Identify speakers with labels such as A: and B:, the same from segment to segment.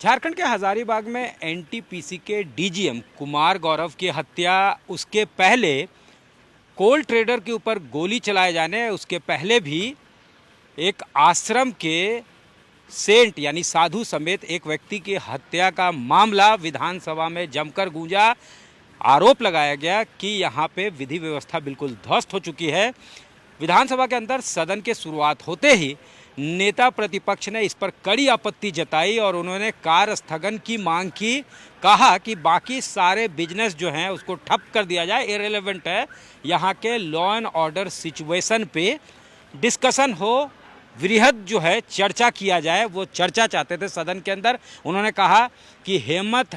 A: झारखंड के हजारीबाग में एनटीपीसी के डीजीएम कुमार गौरव की हत्या, उसके पहले कोल ट्रेडर के ऊपर गोली चलाए जाने, उसके पहले भी एक आश्रम के सेंट यानी साधु समेत एक व्यक्ति की हत्या का मामला विधानसभा में जमकर गूंजा। आरोप लगाया गया कि यहाँ पे विधि व्यवस्था बिल्कुल ध्वस्त हो चुकी है। विधानसभा के अंदर सदन के शुरुआत होते ही नेता प्रतिपक्ष ने इस पर कड़ी आपत्ति जताई और उन्होंने कार्य स्थगन की मांग की। कहा कि बाकी सारे बिजनेस जो हैं उसको ठप कर दिया जाए, इररिलेवेंट है, यहाँ के लॉ एंड ऑर्डर सिचुएशन पे डिस्कशन हो, वृहद जो है चर्चा किया जाए, वो चर्चा चाहते थे सदन के अंदर। उन्होंने कहा कि हेमंत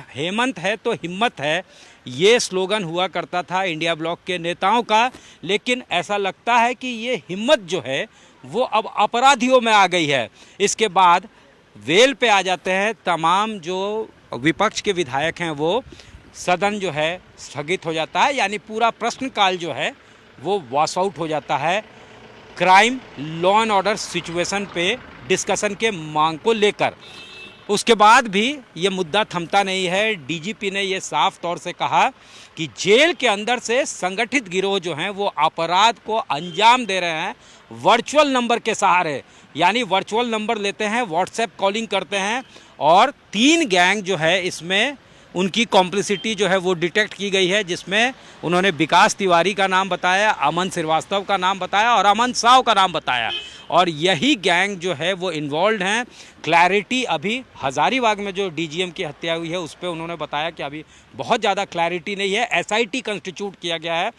A: है तो हिम्मत है, ये स्लोगन हुआ करता था इंडिया ब्लॉक के नेताओं का, लेकिन ऐसा लगता है कि ये हिम्मत जो है वो अब अपराधियों में आ गई है। इसके बाद वेल पे आ जाते हैं तमाम जो विपक्ष के विधायक हैं, वो सदन जो है स्थगित हो जाता है, यानी पूरा प्रश्नकाल जो है वो वॉश आउट हो जाता है crime law and order situation पे डिस्कशन के मांग को लेकर। उसके बाद भी ये मुद्दा थमता नहीं है। डीजीपी ने ये साफ तौर से कहा कि जेल के अंदर से संगठित गिरोह जो हैं वो अपराध को अंजाम दे रहे हैं वर्चुअल नंबर के सहारे, यानी वर्चुअल नंबर लेते हैं, व्हाट्सएप कॉलिंग करते हैं, और 3 गैंग जो है इसमें उनकी कॉम्प्लिसिटी जो है वो डिटेक्ट की गई है, जिसमें उन्होंने विकास तिवारी का नाम बताया, अमन श्रीवास्तव का नाम बताया और अमन साव का नाम बताया, और यही गैंग जो है वो इन्वॉल्व हैं। क्लैरिटी अभी हजारीबाग में जो डीजीएम की हत्या हुई है उस पर उन्होंने बताया कि अभी बहुत ज़्यादा क्लैरिटी नहीं है। एसआईटी कंस्टिट्यूट किया गया है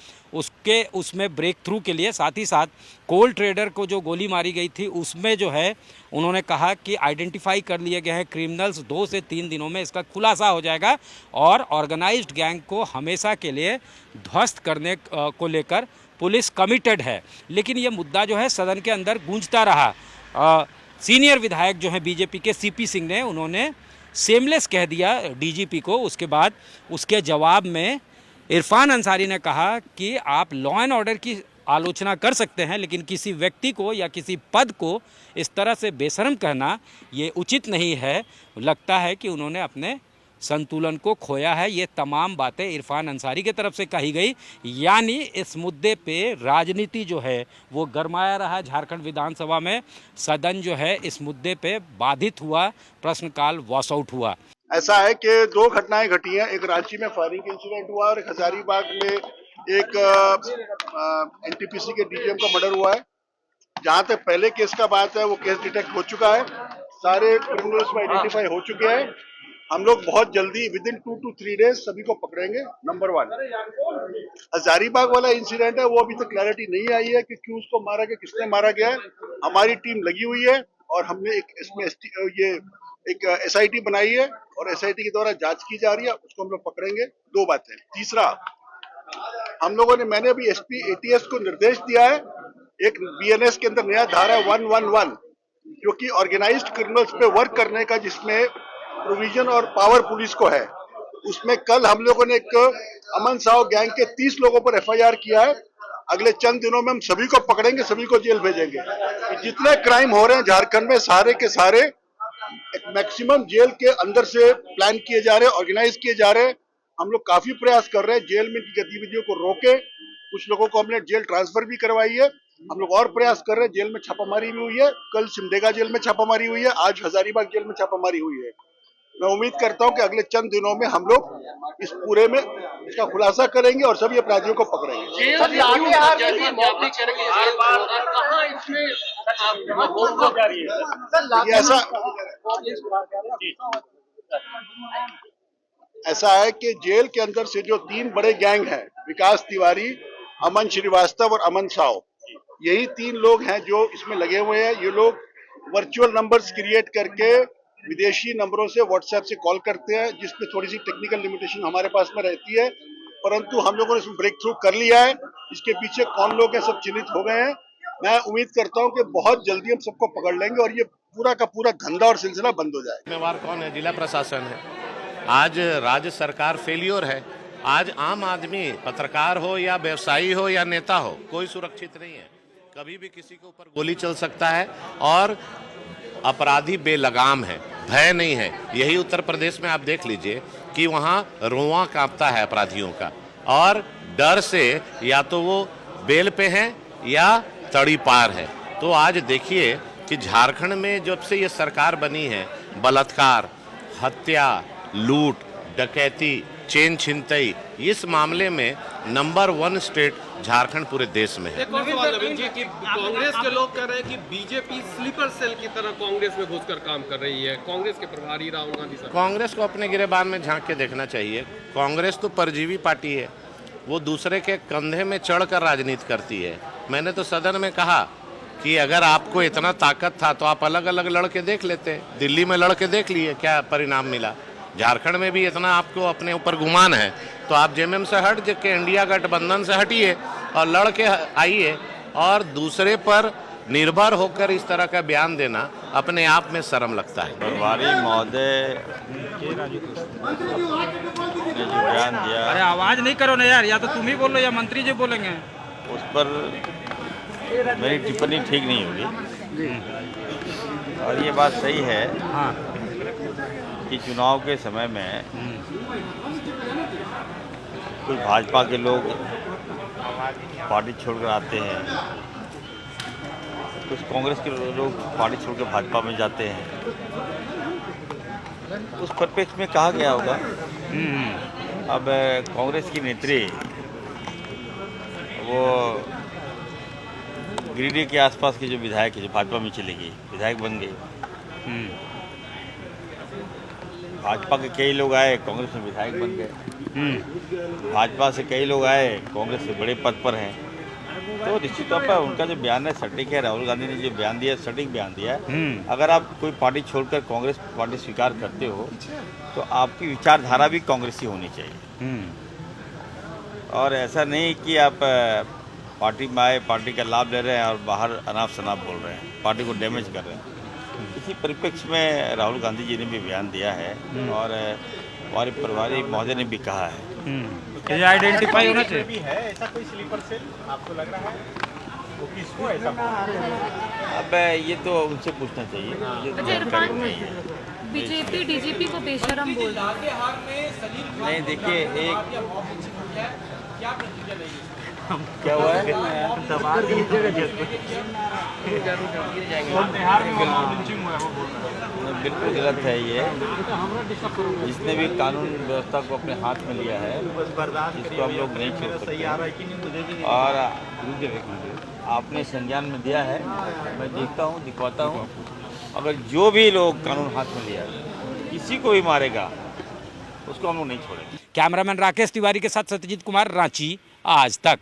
A: उसमें ब्रेक थ्रू के लिए। साथ ही साथ कोल ट्रेडर को जो गोली मारी गई थी उसमें जो है उन्होंने कहा कि आइडेंटिफाई कर लिए गए हैं क्रिमिनल्स, 2 से 3 दिनों में इसका खुलासा हो जाएगा और ऑर्गेनाइज्ड गैंग को हमेशा के लिए ध्वस्त करने को लेकर पुलिस कमिटेड है। लेकिन ये मुद्दा जो है सदन के अंदर गूंजता रहा। सीनियर विधायक जो हैं बीजेपी के सीपी सिंह ने, उन्होंने सेमलेस कह दिया डीजीपी को। उसके बाद उसके जवाब में इरफान अंसारी ने कहा कि आप लॉ एंड ऑर्डर की आलोचना कर सकते हैं, लेकिन किसी व्यक्ति को या किसी पद को इस तरह से बेशर्म कहना ये उचित नहीं है। लगता है कि उन्होंने अपने संतुलन को खोया है। ये तमाम बातें इरफान अंसारी की तरफ से कही गई, यानी इस मुद्दे पे राजनीति जो है वो गरमाया रहा। झारखंड विधानसभा में सदन जो है इस मुद्दे पे बाधित हुआ, प्रश्नकाल वॉश आउट हुआ।
B: ऐसा है कि 2 घटनाएं घटी हैं, एक रांची में फायरिंग इंसिडेंट हुआ और एक हजारीबाग में एक एनटीपीसी के डीजीएम का मर्डर हुआ है। जहां तक पहले केस का बात है वो केस डिटेक्ट हो चुका है, सारे क्रिमिनल्स में आइडेंटिफाई हो चुके हैं। हम लोग बहुत जल्दी विदिन 2 to 3 डेज सभी को पकड़ेंगे। नंबर 1। हजारीबाग वाला इंसिडेंट है वो अभी तक क्लैरिटी नहीं आई है कि क्यों उसको मारा गया, किसने मारा गया है। हमारी टीम लगी हुई है और हमने एक एसआईटी बनाई है और एसआईटी के द्वारा जांच की जा रही है, उसको हम लोग पकड़ेंगे। 2 बातें। तीसरा, हम लोगों ने मैंने अभी एसपी एटीएस को निर्देश दिया है, एक बीएनएस के अंदर नया धारा 111 जो कि ऑर्गेनाइज्ड क्रिमिनल्स पे वर्क करने का, जिसमें प्रोविजन और पावर पुलिस को है, उसमें कल हम लोगों ने एक अमन साव गैंग के 30 लोगों पर एफआईआर किया है। अगले चंद दिनों में हम सभी को पकड़ेंगे, सभी को जेल भेजेंगे। जितने क्राइम हो रहे हैं झारखंड में सारे के सारे एक मैक्सिमम जेल के अंदर से प्लान किए जा रहे हैं, ऑर्गेनाइज किए जा रहे हैं। हम लोग काफी प्रयास कर रहे हैं जेल में गतिविधियों को रोके। कुछ लोगों को हमने जेल ट्रांसफर भी करवाई है। हम लोग और प्रयास कर रहे हैं। जेल में छापामारी भी हुई है, कल सिमडेगा जेल में छापामारी हुई है, आज हजारीबाग जेल में छापामारी हुई है। मैं उम्मीद करता हूं कि अगले चंद दिनों में हम लोग इस पूरे में इसका खुलासा करेंगे और सभी अपराधियों को पकड़ेंगे। ऐसा है कि जेल के अंदर से जो 3 बड़े गैंग हैं, विकास तिवारी, अमन श्रीवास्तव और अमन साव, यही 3 लोग हैं जो इसमें लगे हुए हैं। ये लोग वर्चुअल नंबर्स क्रिएट करके विदेशी नंबरों से व्हाट्सएप से कॉल करते हैं, जिसमें थोड़ी सी टेक्निकल लिमिटेशन हमारे पास में रहती है, परंतु हम लोगों ने इसमें ब्रेक थ्रू कर लिया है। इसके पीछे कौन लोग हैं सब चिन्हित हो गए हैं। मैं उम्मीद करता हूं कि बहुत जल्दी हम सबको पकड़ लेंगे और ये पूरा का पूरा धंधा और सिलसिला बंद हो जाएगा।
C: जिम्मेवार कौन है? जिला प्रशासन है। आज राज्य सरकार फेलियर है। आज आम आदमी, पत्रकार हो या व्यवसायी हो या नेता हो, कोई सुरक्षित नहीं है। कभी भी किसी के ऊपर गोली चल सकता है और अपराधी बेलगाम है। भय नहीं है। यही उत्तर प्रदेश में आप देख लीजिए कि वहाँ रोंवा कांपता है अपराधियों का, और डर से या तो वो बेल पे हैं या तड़ी पार है। तो आज देखिए कि झारखंड में जब से ये सरकार बनी है, बलात्कार, हत्या, लूट, डकैती, चेन छिनतई, इस मामले में नंबर 1 स्टेट झारखंड पूरे देश में है।
D: एक और सवाल नवीन जी कि कांग्रेस के लोग कह रहे हैं कि बीजेपी स्लीपर सेल की तरह कांग्रेस में घुसकर काम कर रही है। कांग्रेस के प्रभारी राहुल गांधी साहब,
C: कांग्रेस को अपने गिरेबान में झांक के देखना चाहिए। कांग्रेस तो परजीवी पार्टी है, वो दूसरे के कंधे में चढ़कर राजनीति करती है। मैंने तो सदन में कहा कि अगर आपको इतना ताकत था तो आप अलग अलग लड़के देख लेते। दिल्ली में लड़के देख लिए, क्या परिणाम मिला। झारखंड में भी इतना आपको अपने ऊपर गुमान है तो आप जेएमएम से हट के इंडिया गठबंधन से हटिए और लड़ के आइए। और दूसरे पर निर्भर होकर इस तरह का बयान देना अपने आप में शर्म लगता है।
E: पटवारी महोदय ने जो बयान दिया,
A: अरे आवाज नहीं करो ना यार, या तो तुम ही बोलो या मंत्री जी बोलेंगे।
E: उस पर मेरी टिप्पणी ठीक नहीं होगी। और ये बात सही है
A: हाँ।
E: कि चुनाव के समय में कुछ भाजपा के लोग पार्टी छोड़कर आते हैं, कुछ कांग्रेस के लोग पार्टी छोड़कर भाजपा में जाते हैं। उस परिप्रेक्ष्य में कहा गया होगा। अब कांग्रेस की नेत्री वो गिरिडीह के आसपास के जो विधायक है, जो भाजपा में चली गई, विधायक बन गई। भाजपा के कई लोग आए, कांग्रेस में विधायक बन गए। भाजपा से कई लोग आए, कांग्रेस से बड़े पद पर हैं। तो निश्चित तौर पर उनका जो बयान है सटीक है। राहुल गांधी ने जो बयान दिया है सटीक बयान दिया है। अगर आप कोई पार्टी छोड़कर कांग्रेस पार्टी स्वीकार करते हो तो आपकी विचारधारा भी कांग्रेसी होनी चाहिए। और ऐसा नहीं कि आप पार्टी में आए, पार्टी का लाभ ले रहे हैं और बाहर अनाप शनाप बोल रहे हैं, पार्टी को डैमेज कर रहे हैं। इसी परिप्रेक्ष्य में राहुल गांधी जी ने भी बयान दिया है और हमारे प्रभारी महोदय ने भी कहा है।
A: ये आइडेंटिफाई होना चाहिए।
F: भी है ऐसा कोई स्लीपर सेल आपको लग रहा है? वो किसको ऐसा?
E: अब ये तो उनसे पूछना चाहिए, मुझे तो जानकारी नहीं है।
G: बीजेपी डीजीपी को बेशरम बोल रहा है।
E: नहीं, देखिए एक क्या हुआ है, बिल्कुल गलत है ये। जिसने भी कानून व्यवस्था को अपने हाथ में लिया है इसको हम लोग नहीं छोड़ सकते। और आपने संज्ञान में दिया है, मैं देखता हूँ, दिखवाता हूँ। अगर जो भी लोग कानून हाथ में लिया किसी को भी मारेगा उसको हम लोग नहीं छोड़ेंगे।
A: कैमरामैन राकेश तिवारी के साथ सत्यजीत कुमार, रांची आज तक।